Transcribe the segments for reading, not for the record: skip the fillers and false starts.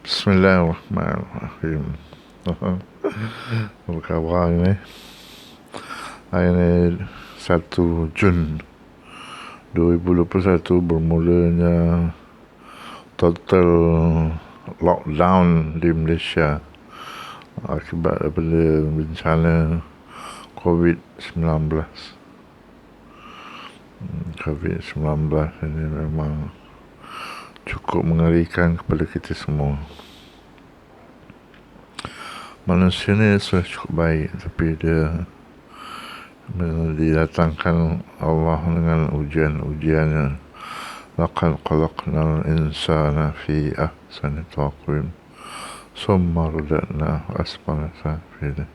Bismillahirrahmanirrahim. Apa khabar ni? Hari ni 1 Jun 2021 bermulanya total lockdown di Malaysia akibat daripada bencana COVID-19. COVID-19 ini memang cukup mengerikan kepada kita semua. Manusia ni sudah cukup baik, tapi dia didatangkan Allah dengan ujian-ujiannya. Laqad khalaqnal insana fi ahsani taqwim summa radadnahu asfala safilin.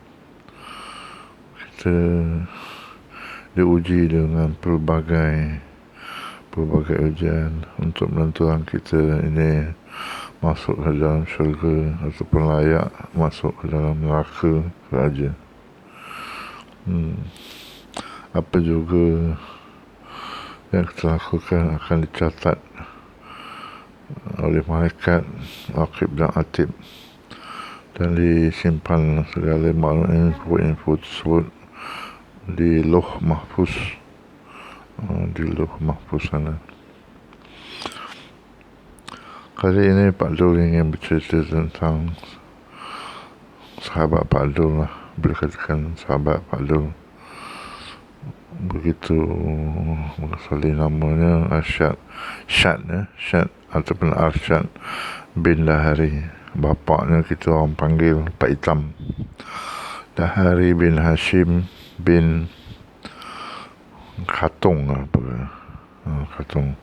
Kita diuji dengan pelbagai ujian untuk menentukan kita ini masuk ke dalam syurga ataupun layak masuk ke dalam neraka saja. Apa juga yang kita lakukan akan dicatat oleh malaikat Raqib dan Atid dan disimpan segala maklumat info tersebut di Lauh Mahfuz, di Lauh Mahfuz sana. Kali ini Pak Dul ingin bercerita tentang sahabat Pak Dul lah. Boleh katakan sahabat Pak Dul, begitu salin namanya Syad ataupun Arsyad bin Lahari. Bapaknya kita orang panggil Pak Hitam. Lahari bin Hashim bin Khatung Khatung,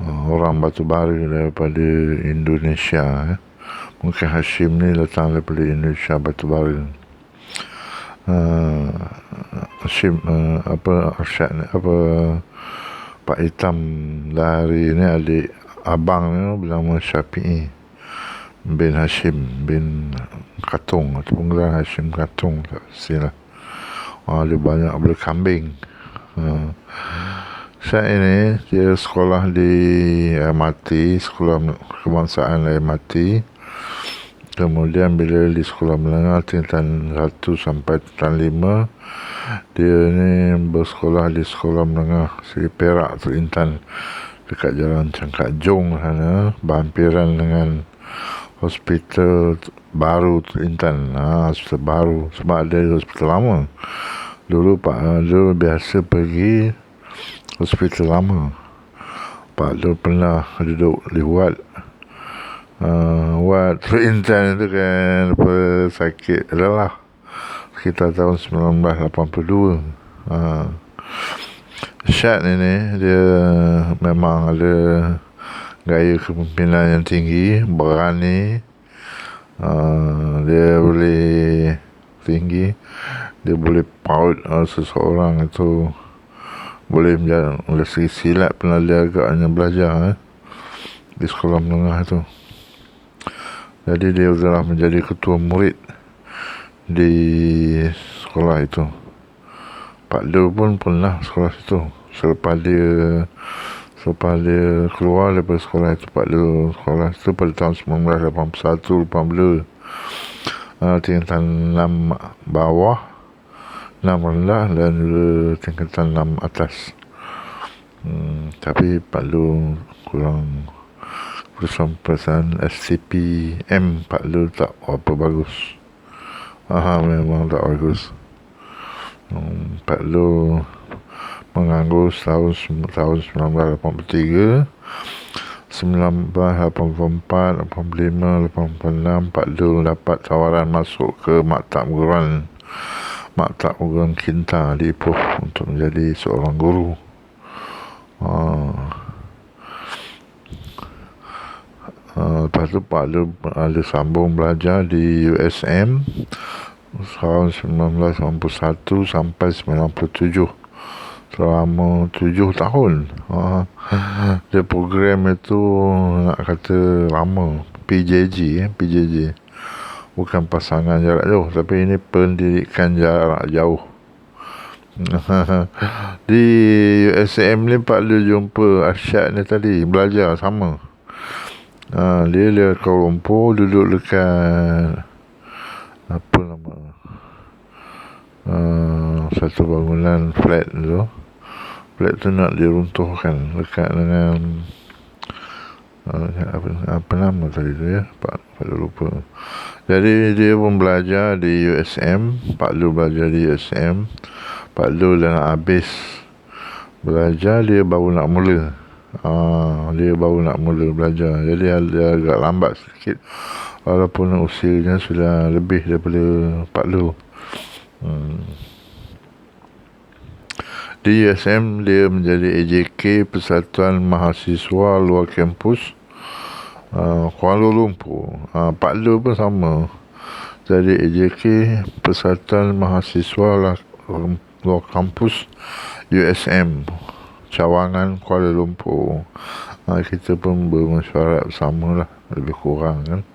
orang Batu Baru daripada Indonesia. Mungkin Hashim ni datang daripada Indonesia, Batu Baru. Hashim Arsyad Pak Hitam Lahari ni adik abang bernama Syafi'i bin Hashim bin Khatung ataupun gelar Hashim Khatung, tak pastilah. Dia banyak berkambing. Syed ini dia sekolah di MIT, Sekolah Kebangsaan MIT. Kemudian bila di sekolah menengah tingkatan 1 sampai tingkatan 5, dia ni bersekolah di sekolah menengah Seri Perak Tok Intan dekat Jalan Cangkak Jong sana, berhampiran dengan hospital baru Tok Intan. Hospital baru sebab ada hospital lama. Dulu Pak Dul biasa pergi hospital lama. Pak Dul pernah duduk di ward Tok Intan itu kan, sakit lelah sekitar tahun 1982. Syad ini dia memang ada gaya kepimpinan yang tinggi, berani. Dia boleh tinggi, dia boleh paut seseorang itu, boleh menjadi oleh segi silat pernah dia agaknya belajar di sekolah menengah itu. Jadi dia telah menjadi ketua murid di sekolah itu. Pak Dul pun pernah sekolah situ. Selepas dia keluar daripada sekolah itu, Pak Dul sekolah itu pada tahun 1981, lepas bela tingkatan 6 bawah, 6 rendah dan juga tingkatan 6 atas. Tapi Pak Dul kurang perasaan SCPM Pak Dul tak apa bagus. Memang tak bagus. Pak Dul menganggur tahun 1983, 1984, 85, 86 Pak Dul dapat tawaran masuk ke Maktab Perguruan Kinta di Ipoh untuk menjadi seorang guru. Lepas tu Pak Dul ada sambung belajar di USM tahun 1991 sampai 97, selama 7 tahun. Dia program itu nak kata lama, PJJ, bukan pasangan jarak jauh, tapi ini pendidikan jarak jauh. Di USM ni Pak Dul jumpa Arsyad ni tadi, belajar sama. Dia Kuala Lumpur, duduk dekat apa nama satu bangunan flat tu nak diruntuhkan dekat dengan apa nama tadi tu ya, Pak lupa. Jadi dia pun belajar di USM, Pak Lu belajar di USM. Pak Lu dah nak habis belajar, dia baru nak mula. Dia baru nak mula belajar. Jadi dia agak lambat sikit, walaupun usianya sudah lebih daripada Pak Lu. Di USM dia menjadi AJK, Persatuan Mahasiswa Luar Kampus Kuala Lumpur. Pak Lu pun sama, jadi AJK, Persatuan Mahasiswa Luar Kampus USM Cawangan Kuala Lumpur. Kita pun bermesyuarat bersama lah, lebih kurang kan.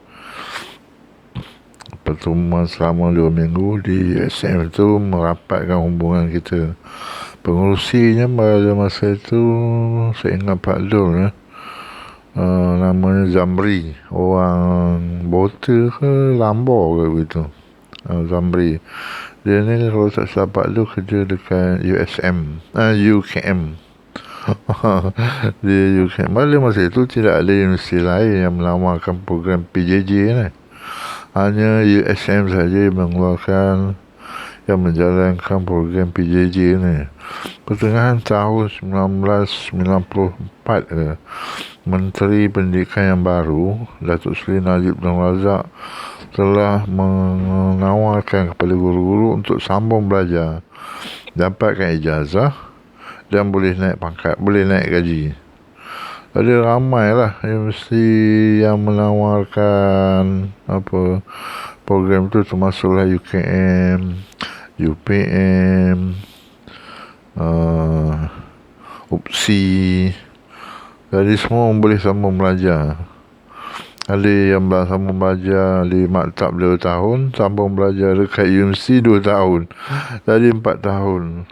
Pertemuan selama 2 minggu di USM itu merapatkan hubungan kita. Pengurusinya pada masa itu, saya ingat Pak Dul ya, namanya Zamri, orang Bota ke Lambor ke begitu. Zamri, dia ni kalau tak salah Pak Dul kerja dekat USM, UKM. Dia UKM. Pada masa itu tidak ada universiti lain yang menawarkan program PJJ ni. Hanya USM saja mengeluarkan, yang menjalankan program PJJ ni. Pertengahan tahun 1994 Menteri Pendidikan yang baru, Datuk Seri Najib Tun Razak, telah menawarkan kepada guru-guru untuk sambung belajar, dapatkan ijazah dan boleh naik pangkat, boleh naik gaji. Ada ramailah universiti yang menawarkan program tu, termasuklah UKM, UPM, UPSI. Jadi semua boleh sambung belajar. Ada yang sambung belajar di maktab 2 tahun, sambung belajar dekat universiti 2 tahun, jadi 4 tahun.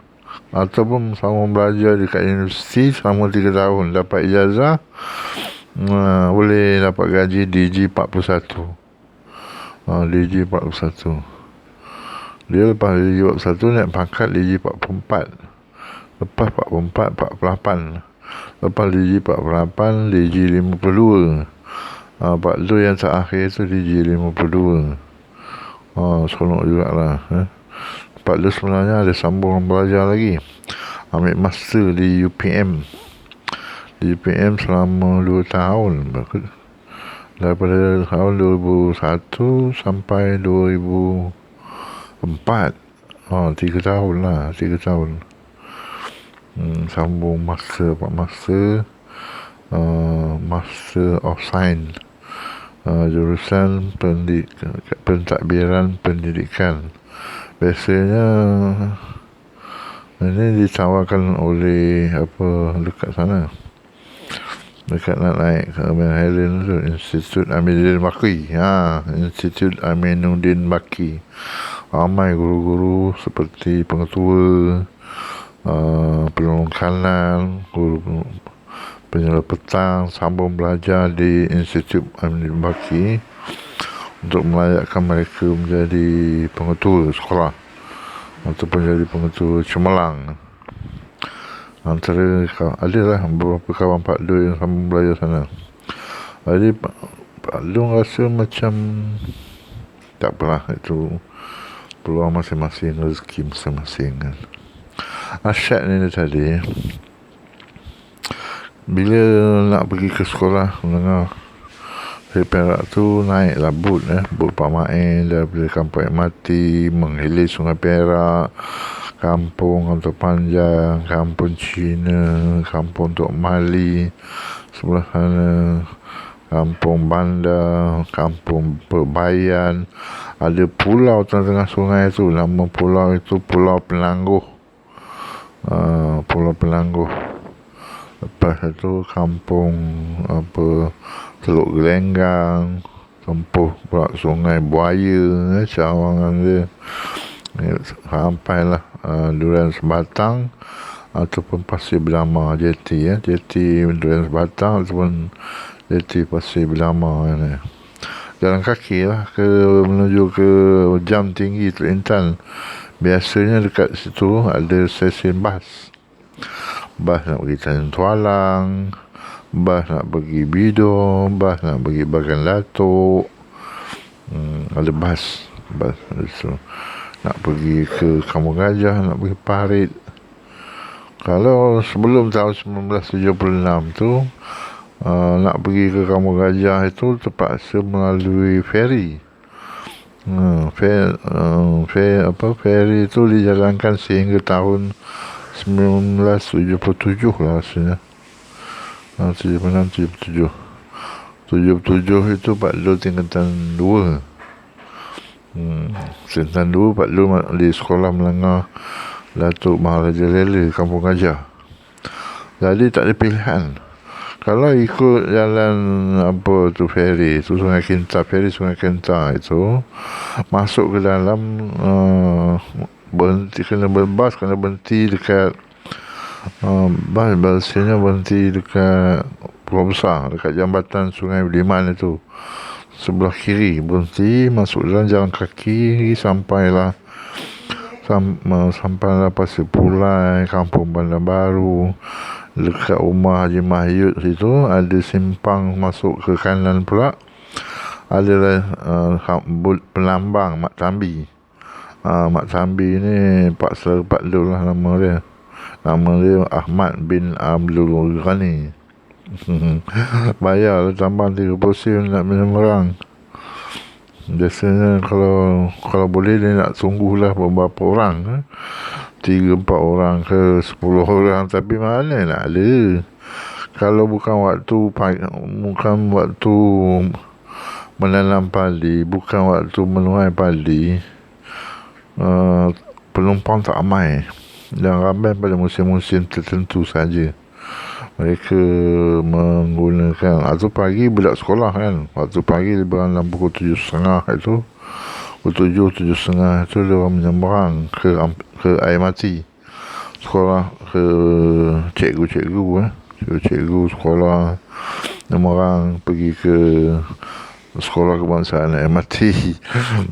Ataupun sambung belajar dekat universiti selama 3 tahun, dapat ijazah, boleh dapat gaji DG 41. DG 41. Dia lepas DG 41 naik pangkat DG 44. Lepas 44, 48. Lepas DG 48, DG 52. Pak Lu yang terakhir tu DG 52. Seronok jugalah. Pak Lu sebenarnya ada sambung belajar lagi, ambil master di UPM. Di UPM selama 2 tahun, daripada tahun 2001 sampai 2004. 3 tahun lah, 3 tahun. Sambung master, Pak Master, Master of Science, jurusan pentadbiran pendidikan. Biasanya ini ditawarkan oleh dekat sana, dekat nak naik ke Helen tu, Institut Aminuddin Baki. Institut Aminuddin Baki. Ramai guru-guru seperti pengetua, penolong kanan, guru penyuluh petang, sambung belajar di Institut Aminuddin Baki untuk melayakkan mereka menjadi pengetua sekolah ataupun jadi pengetua cemerlang. Antara adalah beberapa kawan Pak Lu yang sambung belajar sana. Jadi Pak Lu rasa macam tak apalah, itu peluang masing-masing, rezeki masing-masing kan. Asyad ni tadi, bila nak pergi ke sekolah menengah dari Perak tu, naiklah bot Pak Main daripada Kampung MRT, menghilir Sungai Perak, Kampung Antar Panjang, Kampung Cina, Kampung Tok Mali sebelah sana, Kampung Bandar, Kampung Perbayan. Ada pulau tengah-tengah sungai tu, nama pulau itu Pulau Penangguh. Pulau Penangguh. Lepas itu kampung Teluk Gelenggang, tempuh pula Sungai Buaya, cawangan dia. Sampailah Durian Sebatang ataupun Pasir Bernama, Jeti Durian Sebatang ataupun Jati Pasir Bilama ni. Jalan kaki lah menuju ke Jam Tinggi Teluk Intan. Biasanya dekat situ ada stesen bas nak pergi Tanjung Tualang, bas nak pergi Bidong, bas nak pergi Bagan Datuk. Ada bas itu nak pergi ke Kampung Gajah, nak pergi Parit. Kalau sebelum tahun 1976 tu nak pergi ke Kampung Gajah itu terpaksa melalui feri. Feri itu dijalankan sehingga tahun 1977 lah rasanya. 76, 77 itu Pak Lu tingkatan 2. Tingkatan 2 Pak Lu di Sekolah Menengah Datuk Maharaja Lela, Kampung Gajah. Jadi tak ada pilihan. Kalau ikut jalan feri tu, feri Sungai Kinta itu masuk ke dalam, kena berhenti dekat basnya berhenti dekat Pulau Besar, dekat jambatan Sungai Budiman itu, sebelah kiri berhenti, masuk dalam jalan kaki sampailah Pasir Pulai, Kampung Bandar Baru. Dekat rumah Haji Mahyud situ ada simpang masuk ke kanan pula, ada penambang Mak Tambi. Mak Tambi ni Pak Lu lah nama dia. Nama dia Ahmad bin Abdul Ghani. Bayar tambang 30 sen nak menyeberang. Biasanya kalau boleh dia nak tunggulah beberapa orang, 3-4 orang ke 10 orang, tapi mana nak ada. Kalau bukan waktu menanam padi, bukan waktu menuai padi, penumpang tak ramai, dan ramai pada musim-musim tertentu saja. Mereka menggunakan, atau pagi budak sekolah kan, waktu pagi lebih dalam pukul 7.30 itu, pukul 7.30 itu dia orang menyeberang ke air mati sekolah, ke cikgu sekolah, menyeberang pergi ke Sekolah Kebangsaan Air Mati.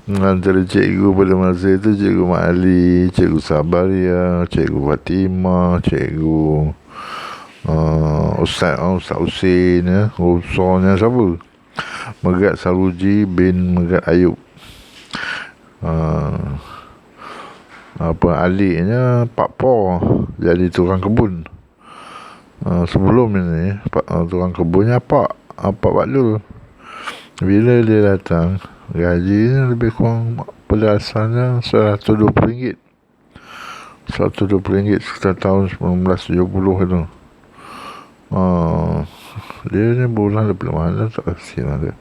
Antara cikgu pada masa itu Cikgu Mak Ali, Cikgu Sabaria, Cikgu Fatimah, Cikgu Ustaz Husin, Usornya siapa? Megat Saruji bin Megat Ayub. Aliknya Pak Po jadi tukang kebun. Sebelum ini tukang kebunnya Pak Lu. Bila dia datang, gajinya lebih kurang pada asalnya RM120. RM120 sekitar tahun 1970 itu. Dia ni bulan lebih mana tak kasihan lah dia.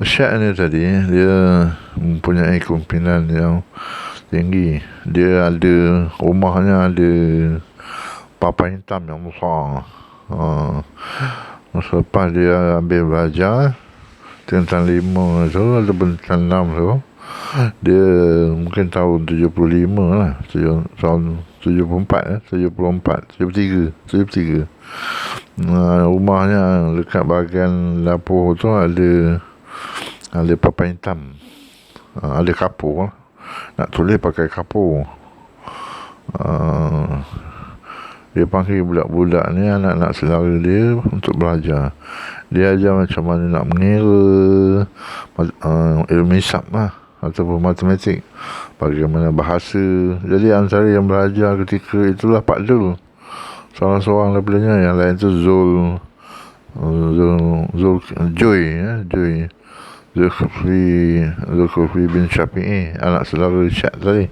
Syed ni tadi dia mempunyai kepimpinan yang tinggi. Dia ada, rumahnya ada papan hitam yang besar. Selepas dia ambil belajar tingkatan 5 tu, ada tingkatan 6 tu, dia mungkin tahun 75 lah, tahun 73. Rumahnya dekat bahagian dapur tu ada papan hitam, ada kapur lah. Nak tulis pakai kapur. Dia panggil budak-budak ni, anak-anak saudara dia, untuk belajar. Dia ajar macam mana nak mengira, ilmu hisab lah, ataupun matematik, bagaimana bahasa. Jadi antara yang belajar ketika itulah Pak Dul, salah seorang daripadanya. Yang lain tu Zulkifli bin Syafi'i, anak saudara Syed tadi.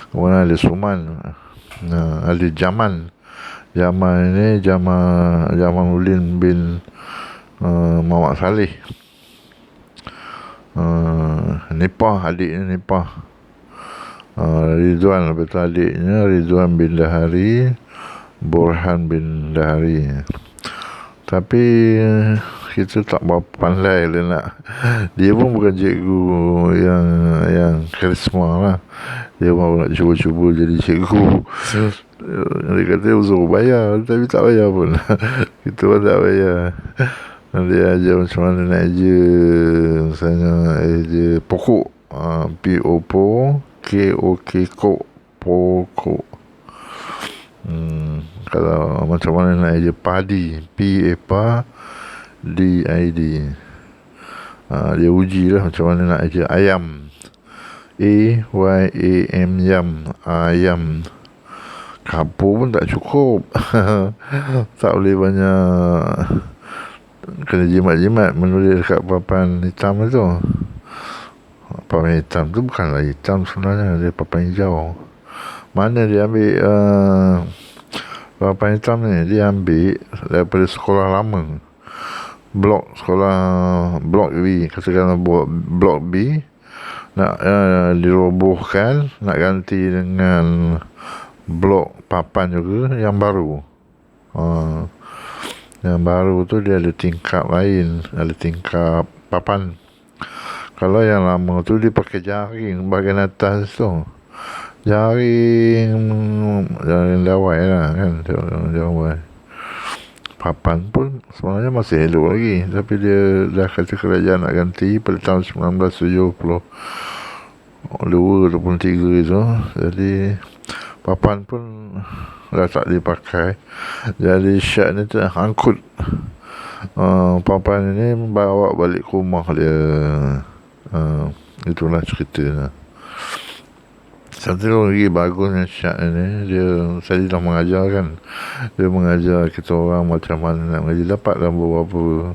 Kemudian ada Suman, ada Jaman ini Jamaluddin bin Muhammad Saleh. Nipah, adiknya Nipah. Ridwan, betul adiknya Ridwan bin Dahari, Burhan bin Dahari. Tapi kita tak berapa pandai dia nak. Dia pun bukan cikgu yang karisma lah. Dia mau nak cuba-cuba jadi cikgu. Dia kata suruh bayar, tapi tak bayar pun. Kita pun tak bayar. Dia ajar macam mana nak eja, misalnya eja pokok, P-O-K-O-K, pokok. Kalau macam mana nak eja padi, P-A-D-I-D. Dia uji lah macam mana nak eja ayam, A-Y-A-M, ayam. Kapur pun tak cukup. Tak boleh banyak, kena jimat-jimat menulis dekat papan hitam tu. Papan hitam tu bukanlah hitam sebenarnya, dia papan hijau. Mana dia ambil papan hitam ni? Dia ambil daripada sekolah lama, blok B, katakanlah blok B nak dirobohkan, nak ganti dengan blok papan juga yang baru. Yang baru tu dia ada tingkap lain, ada tingkap papan. Kalau yang lama tu dia pakai jaring bahagian atas tu, jaring dawai lah kan, dawai. Papan pun sebenarnya masih elok lagi, tapi dia dah kata kerajaan nak ganti pada tahun 1972 ataupun 3 itu. Jadi papan pun dah tak dipakai. Jadi Syed ni angkut papan ini, bawa balik ke rumah dia. Itulah ceritanya. Satu lagi bagusnya Syed ni, saya dah mengajar kan. Dia mengajar kita orang macam mana nak mengaji. Dapatlah beberapa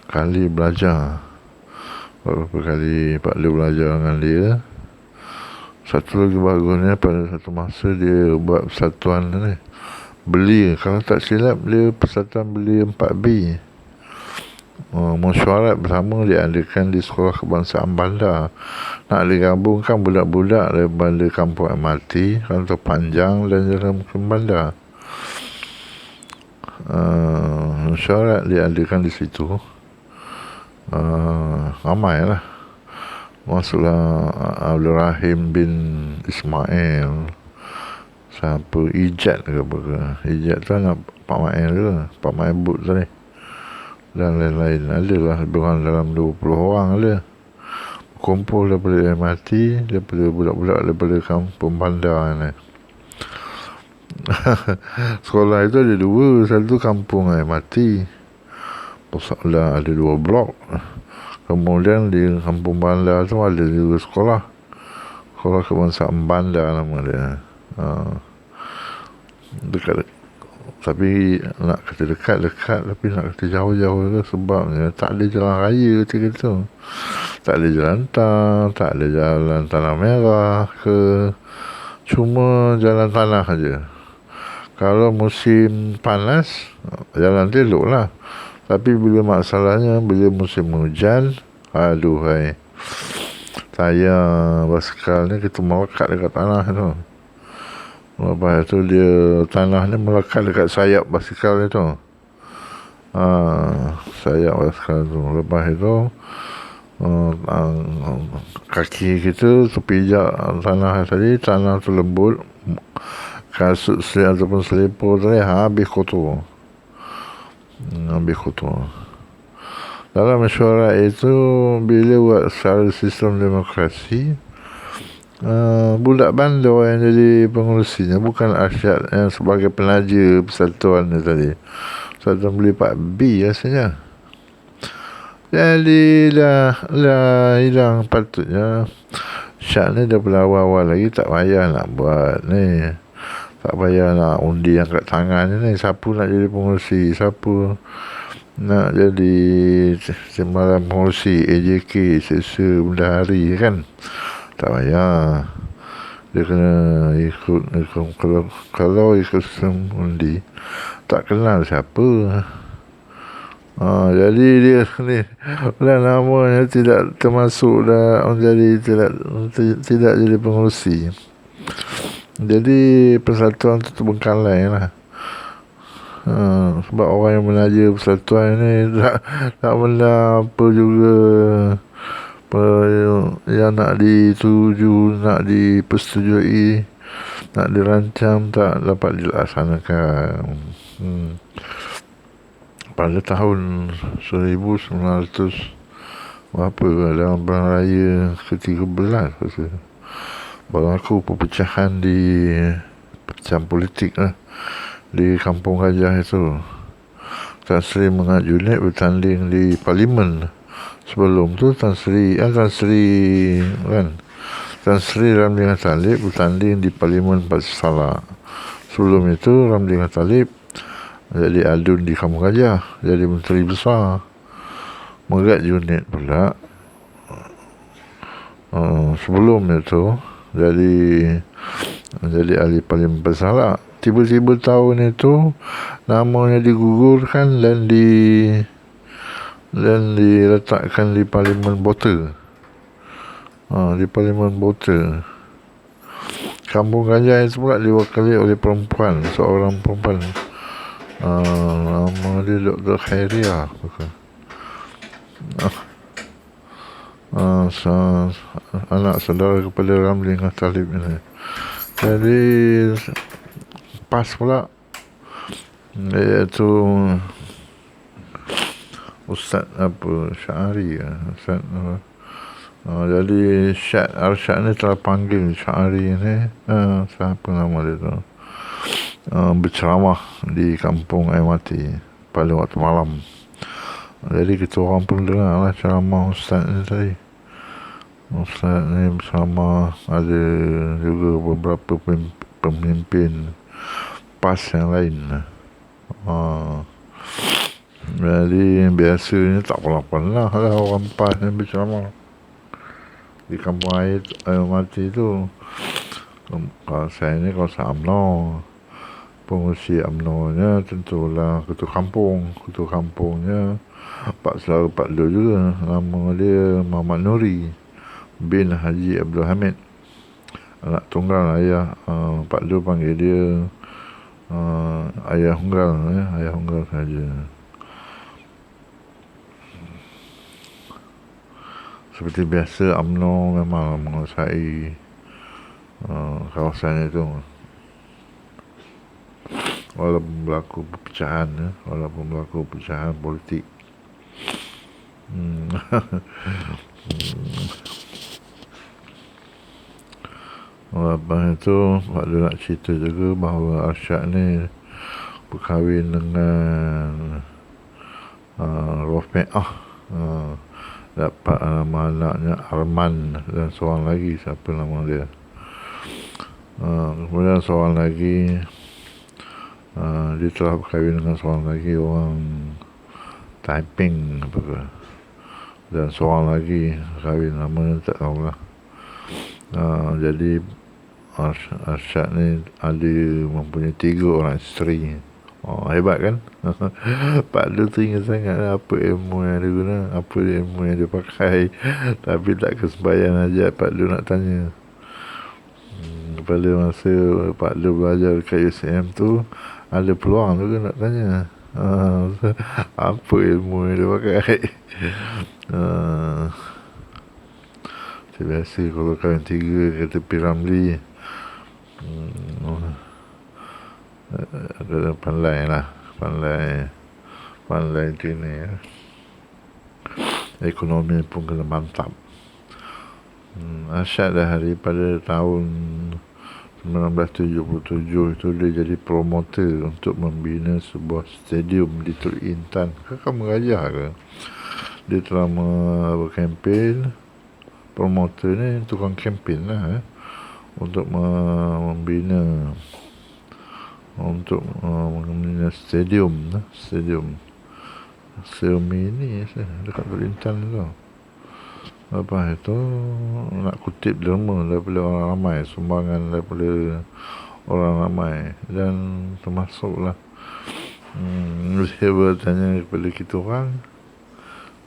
kali belajar, beberapa kali Pak Lu belajar dengan dia. Satu lagi bagusnya, pada satu masa dia buat persatuan ni, belia, kalau tak silap dia persatuan belia 4B. Mesyuarat bersama diadakan di Sekolah Kebangsaan Bandar. Nak digabungkan budak-budak daripada Kampung MRT, Rantau Panjang dan Jalan Mukim Bandar. Mesyuarat diadakan di situ. Ramai lah. Masuklah Abdul Rahim bin Ismail, siapa, Ijat ke apa ke. Ijat tu anak Pak Mail ke, Pak Maibut tadi, dan lain-lain. Adalah lebih kurang dalam 20 orang ada. Kumpul daripada MRT, daripada budak-budak daripada Kampung Bandar ni. Sekolah itu ada dua, satu kampung MRT, Persaudah ada 2 blok. Kemudian di Kampung Bandar tu ada juga sekolah Kebangsaan Bandar nama dia. Dekat, tapi nak kata dekat, tapi nak kata jauh-jauh tu, sebabnya tak ada jalan raya ketika tu. Tak ada jalan tar, tak ada jalan tanah merah ke, cuma jalan tanah saja. Kalau musim panas, jalan tu elok lah. Tapi bila masalahnya, bila musim hujan, aduhai, saya basikal ni kita melekat dekat tanah tu. Lepas tu dia, tanah ni melekat dekat sayap basikal tu. Sayap basikal tu. Lepas itu kaki kita terpijak tanah tadi, tanah tu lembut, kasut ataupun selipar tadi habis kotor. Dalam mesyuarat itu, bila buat secara sistem demokrasi, budak bandar yang jadi pengurusinya, bukan Arsyad yang sebagai penaja persatuan ni tadi. Persatuan beli 4B rasanya. Jadi dah hilang. Patutnya Syad ni daripada awal-awal lagi tak payah nak buat ni, tak payah nak undi angkat tangan ni. Siapa nak jadi pengurusi, siapa nak jadi timbalan pengurusi AJK, Seksa Bendahari kan, tak payah. Dia kena ikut kalau ikut sistem undi, tak kenal siapa. Jadi dia ni dan namanya tidak termasuk dah menjadi, tidak jadi pengurusi. Jadi persatuan tu terbengkalai lah. Sebab orang yang menaja persatuan ni tak benda apa juga yang nak dituju, nak dipersetujui, nak dirancang tak dapat dilaksanakan. Pada tahun 1900 berapa, dalam Perang Raya ke-13 berlaku perpecahan politik lah di Kampung Gajah itu. Tan Sri Muhammad Junid bertanding di Parlimen. Sebelum tu Tan Sri Ramli Talib bertanding di Parlimen Pasir Salak. Sebelum itu Ramli Talib jadi adun di Kampung Gajah, jadi menteri besar. Megat Junid pula sebelum itu jadi ahli Parlimen Pasir Salak. Tiba-tiba tahun itu namanya digugurkan dan diletakkan di Parlimen Botol. Di Parlimen Botol. Kampung Gajah itu pula diwakili oleh perempuan, seorang perempuan. Nama dia Dr. Khairia. Anak saudara kepada Ramli Talib ini. Jadi pas pula, iaitu Ustaz Syahari. Jadi Syed Arsyad ni telah panggil Syahari ni, siapa nama dia tu, berceramah di kampung air mati pada waktu malam. Jadi kita orang pun dengar lah ceramah Ustaz ni tadi. Ustaz ni bersama ada juga beberapa pemimpin PAS yang lain. Jadi biasanya tak pernah lah orang PAS ni berceramah di kampung air mati tu. Kalau saya ni kawasan UMNO, pengurusi UMNO-nya tentulah ketua kampungnya Pak Saudara Pak Lu juga. Nama dia Muhammad Nuri bin Haji Abdul Hamid, anak tunggal ayah. Pak Lu panggil dia ayah unggal saja. Seperti biasa, UMNO memang menguasai kawasan itu. Walaupun berlaku perpecahan politik. Lepas itu Pak Lu nak cerita juga bahawa Arsyad ni berkahwin dengan Rafi'ah, dapat nama anaknya Arman, dan seorang lagi, siapa nama dia, kemudian seorang lagi dia telah berkahwin dengan seorang lagi orang Taiping dan seorang lagi kahwin, namanya tak tahulah. Jadi Arsyad ni mempunyai 3 orang isteri. Hebat kan? Pak Lu teringat sangat apa ilmu yang dia guna, apa ilmu yang dia pakai. Tapi tak kesembahyang aja Pak Lu nak tanya. Pada masa Pak Lu belajar dekat UCM tu, ada peluang juga nak tanya apa ilmu yang dia pakai. Biasa kalau kahwin 3 kata P. Ramli, pandai sini ya. Ekonomi pun kena mantap. Arsyad daripada tahun 1977 itu dia jadi promoter untuk membina sebuah stadium di Teluk Intan. Kamu Gajah ke? Dia telah berkempen. Promoter ni tukang kempen lah untuk membina stadium ini dekat Teluk Intan tu. Lepas itu nak kutip derma daripada orang ramai, sumbangan daripada orang ramai, dan termasuklah saya bertanya kepada kita orang,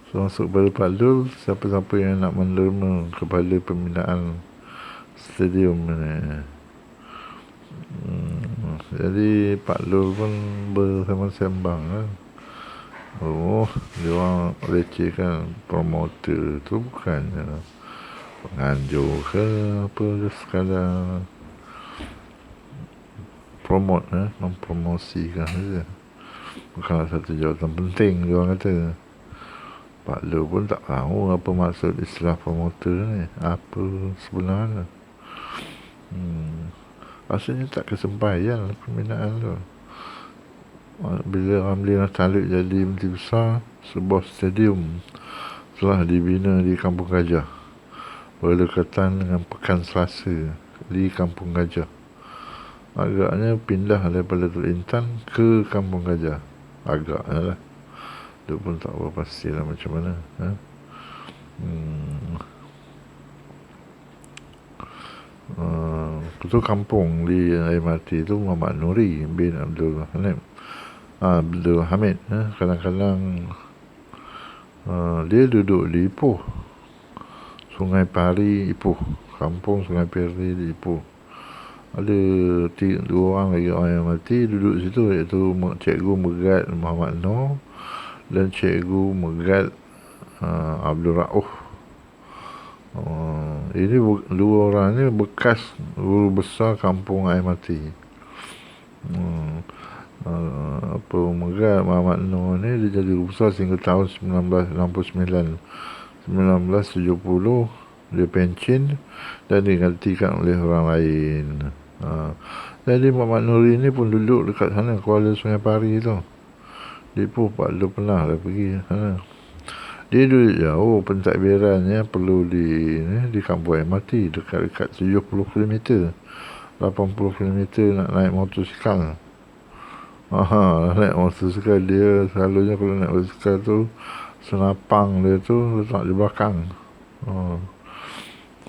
termasuk kepada Pak Lu, siapa-siapa yang nak menderma kepada pembinaan stadium ni. Jadi Pak Lu pun bersembang-sembang lah. Oh, dia orang lecehkan promoter tu bukan penganjur ke apa, sekadar promote, mempromosikan saja. Bukanlah satu jawatan penting, dia orang kata. Pak Lu pun tak tahu apa maksud istilah promoter ni, apa sebenarnya. Rasanya tak kesampaian pembinaan tu. Bila Ramli Talib jadi Menteri Besar, sebuah stadium telah dibina di Kampung Gajah berdekatan dengan Pekan Selasa di Kampung Gajah. Agaknya pindah daripada Teluk Intan ke Kampung Gajah. Agaknya lah. Dia pun tak berapa pastilah macam mana. Ketua kampung di MRT tu Muhammad Nuri bin Abdul Hamid. Kadang-kadang dia duduk di Ipoh, Sungai Pari, Ipoh, kampung Sungai Pari di Ipoh. Ada dua orang lagi orang MRT duduk situ, iaitu Cikgu Megat Muhammad Noor dan Cikgu Megat Abdul Rauf. Ini dua orang ni bekas guru besar kampung MRT. Megat Muhammad Noor ni dia jadi guru besar sehingga tahun 1969. 1970 dia pencen dan digantikan oleh orang lain. Jadi Muhammad Nuri ni pun duduk dekat sana, Kuala Sungai Pari tu. Dia pun Pak Lu pernah dah pergi sana. Dia duduk jauh, pentadbirannya perlu di kampung MRT, dekat-dekat 70 km, 80 km nak naik motosikal. Naik motosikal dia selalunya kalau naik motosikal tu, senapang dia tu letak di belakang.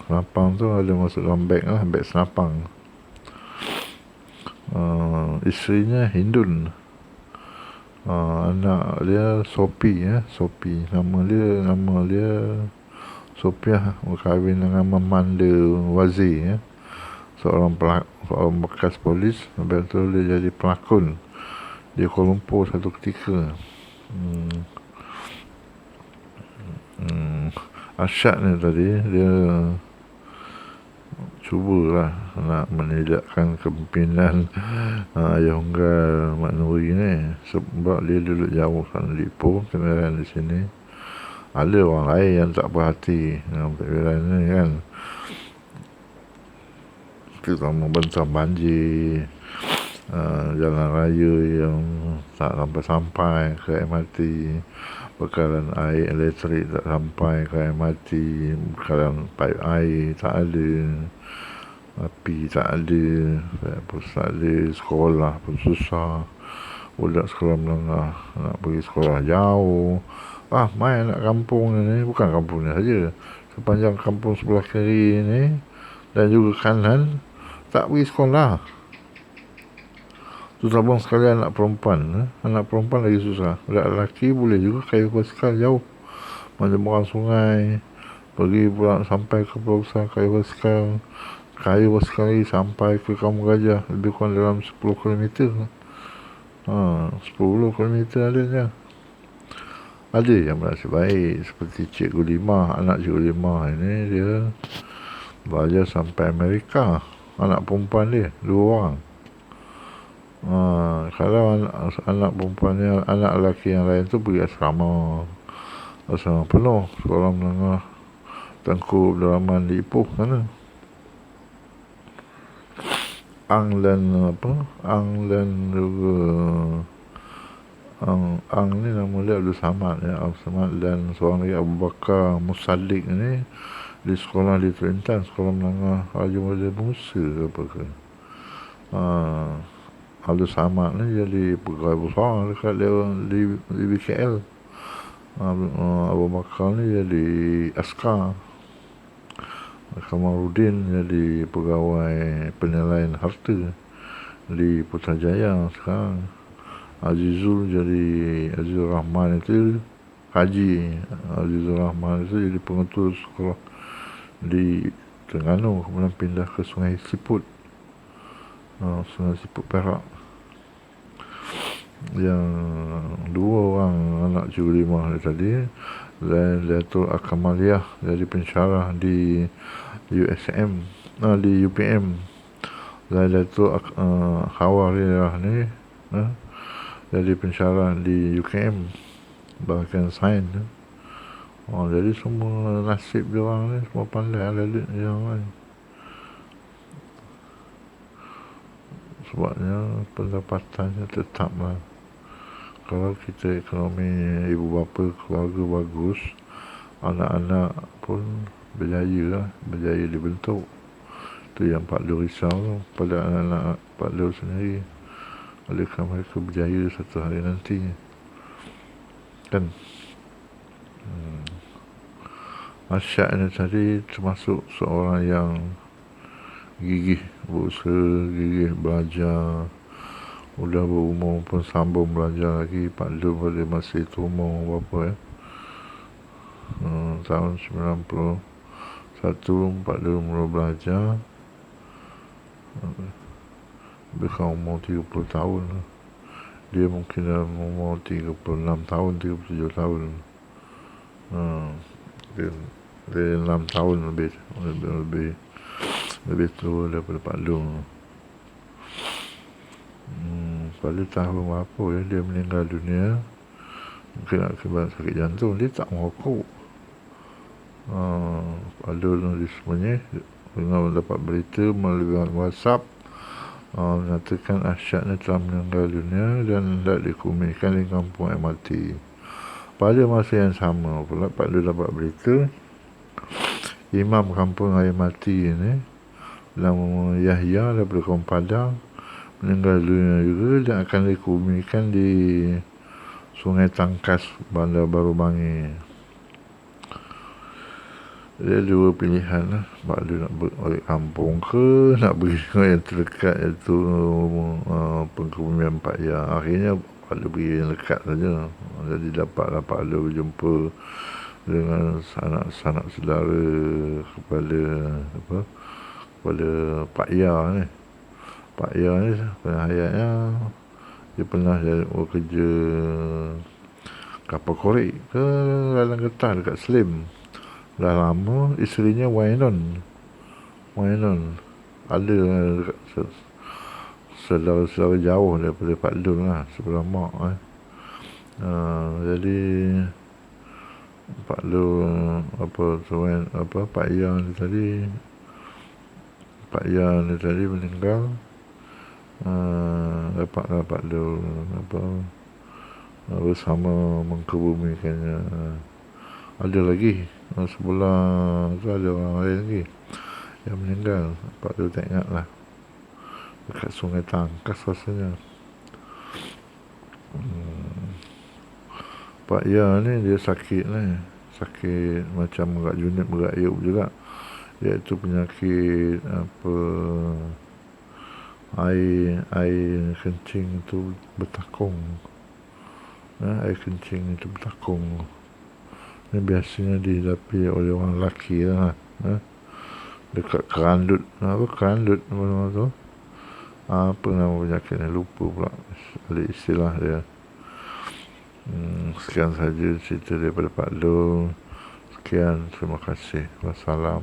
Senapang tu ada masuk dalam beg lah, beg senapang. Isterinya Hindun. Anak dia Sophie, nama dia Sophia, berkahwin dengan Mamanda Wazir, seorang bekas polis. Lepas tu dia jadi pelakon di Kuala Lumpur satu ketika. Arsyad ni tadi dia cubalah nak menidakkan kepimpinan Ayah Unggal Mak Nuri ni, sebab dia duduk jauh sana di Ipoh, kemudian di sini ada orang lain yang tak berhati dengan pilihan ni kan, terutama bentang banjir, jalan raya yang tak sampai-sampai ke MRT, bekalan air elektrik tak sampai ke MRT, bekalan paip air tak ada, api tak ada, pusat ada, sekolah pun susah. Budak sekolah menengah nak pergi sekolah jauh. Main anak kampung ni, bukan kampung ni saja, sepanjang kampung sebelah kiri ni dan juga kanan tak pergi sekolah. Terutama sekali anak perempuan. Anak perempuan lagi susah. Budak lelaki boleh juga kayu basikal jauh, menyeberang sungai, pergi pulang sampai ke Pulau Besar kayu basikal lagi sampai ke Kampung Gajah, lebih kurang dalam 10 km. 10 km adanya. Ada yang bernasib baik seperti Cikgu Limah. Anak Cikgu Limah ini dia belajar sampai Amerika. Anak perempuan dia 2 orang. Kalau anak perempuannya, anak lelaki yang lain tu pergi asrama penuh, sekolah menengah Tengku Abdul Rahman di Ipoh sana. Ang juga Ang ni nama dia Abdul Samad, dan seorang lagi Abu Bakar Musaddiq ni di sekolah di Terentan, sekolah menengah Raja Mulia Musa apa ke. Abdul Samad ni jadi pegawai besar dekat di BKL. Abu Bakar ni jadi askar. Kamarudin jadi pegawai penilaian harta di Putrajaya sekarang. Azizul Rahman itu Haji Azizul Rahman itu jadi pengetua sekolah di Terengganu, kemudian pindah ke Sungai Siput, Sungai Siput Perak. yang dua orang anak cikgu Limah tadi, Datuk Akamaliyah dari pensyarah di USM, di UPM, dan Datuk Khawarirah ni dari pensyarah di UKM, bahkan sains. Jadi semua nasib dia orang ni semua pandai ada yang lain. Sebabnya pendapatannya tetaplah, kalau kita ekonomi ibu bapa keluarga bagus, anak-anak pun berjaya dibentuk. Itu yang Pak Lu risau pada anak-anak Pak Lu sendiri, adakah mereka berjaya satu hari nanti kan. Asyad ni tadi termasuk seorang yang gigih berusaha, gigih belajar. Udah berumur pun sambung belajar lagi. Pak Lu pada masa itu umur berapa tahun 91 Pak Lu mula belajar. Lebih kurang umur 30 tahun. Dia mungkin dalam umur 36 tahun, 37 tahun. Dia 6 tahun lebih tua daripada Pak Lu. Pada tahun berapa dia meninggal dunia, mungkin akibat sakit jantung. Dia tak merokok. Pak Lu nulis semuanya dengan dapat berita melalui WhatsApp mengatakan Asyad ni telah meninggal dunia dan hendak dikumikan di kampung MRT. Pada masa yang sama pula Pak Lu dapat berita imam kampung MRT ini nama Yahya daripada Kampung Padang meninggal dunia juga dan akan dikumikan di Sungai Tangkas, Bandar Baru Bangi. Dia dua pilihan lah. Pak Lu nak balik kampung ke nak pergi yang terdekat, iaitu pengkebumian Pak Ya. Akhirnya Pak Lu pergi yang dekat saja. Jadi dapatlah Pak Lu berjumpa dengan sanak saudara kepada Pak Ya ni. Pak Ya ni pada hayatnya dia pernah bekerja kapal korek ke dalam getah dekat Slim. Dah lama isterinya Wainon ada saudara-saudara jauh daripada Pak Lu lah, sebelah mak jadi Pak Lu Pak Ya ni tadi meninggal. Dapatlah Pak Lu bersama mengkebumikannya. Ada lagi sebelah tu ada orang lain lagi yang meninggal. Pak Lu tak ingat lah, dekat Sungai Tangkas rasanya. Pak Ya ni dia sakit macam Rak Junid Berak Ayub juga, iaitu penyakit air kencing itu bertakung. Air kencing itu bertakung. Ini biasanya dihidapi oleh orang lelaki lah. Dekat kerandut. Kerandut nama tu? Apa nama penyakitnya? Lupa pula ada istilah dia. Sekian saja cerita daripada Pak Lu. Sekian, terima kasih. Wassalam.